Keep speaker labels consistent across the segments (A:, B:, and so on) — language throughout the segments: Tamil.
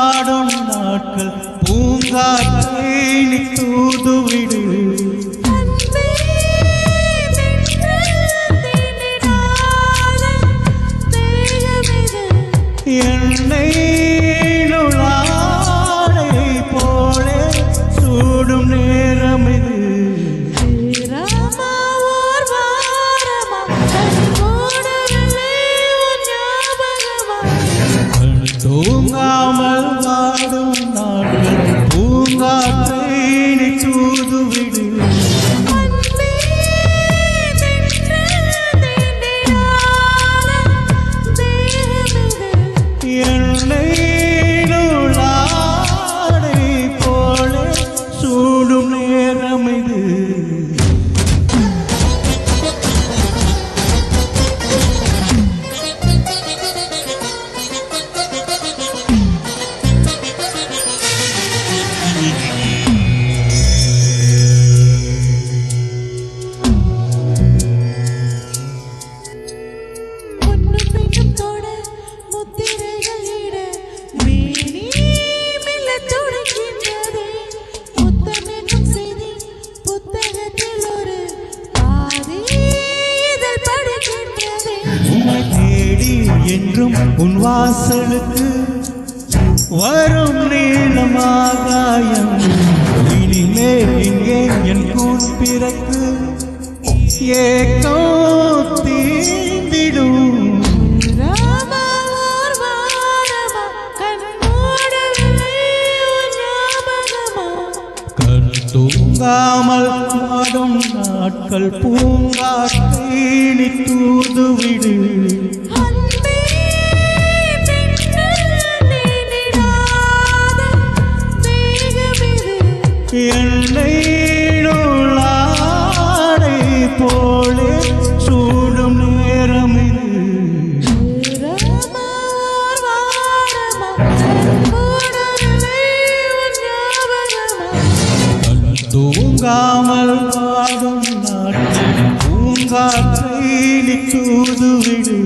A: வாடும் நாட்கள் பூங்காற்றை நீ தூதுவிடு. என்னை நுழாடை போலே சூடும் நேரம் இது. தூங்காமல் வாடும் நாட்கள் பூங்காற்றை நீ தூதுவிடு. என்னை நூலாடை போல சூடும் நேரம் இது. என்றும் உன் வாசலுக்கு வரும் நீளமாகாயம். இனிமேல் இங்கே என் கூன் பிறக்கு ஏக்கம் தீண்டிடும். கண் தூங்காமல் வாடும் நாட்கள் பூங்காற்றை நீ தூதுவிடு. என்னை நூலாடை போலே சூடும் நேரம் இது. தூங்காமல் வாடும் நாட்கள் பூங்காற்றை நீ தூதுவிடு.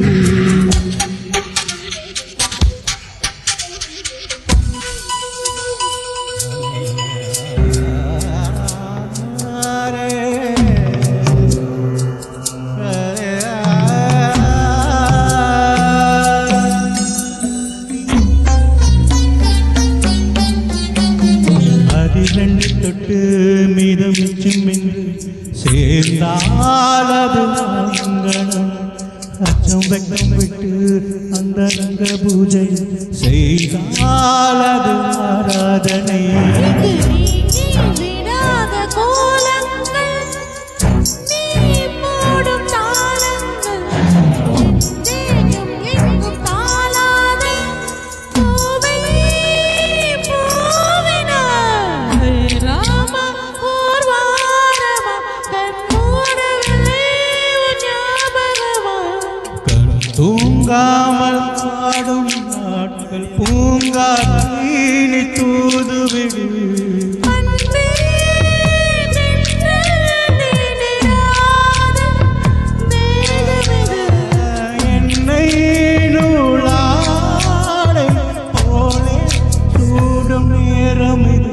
A: இரண்டு தொட்டு மீதம் மிச்சும் என்று சேர்ந்தால் அது அங்கனம். அச்சம் வெக்கம் விட்டு அந்த ரங்க பூஜை செய்தால் அது ஆராதனை. தூங்காமல் வாடும் நாட்கள் பூங்காற்றை நீ தூதுவிடு. என்னை நூலாடை போலே சூடும் நேரம் இது.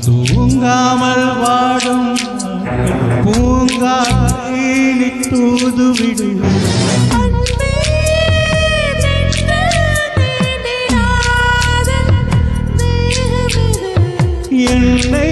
A: தூங்காமல் வாடும் பூங்காற்றை நீ தூதுவிடு. என்னை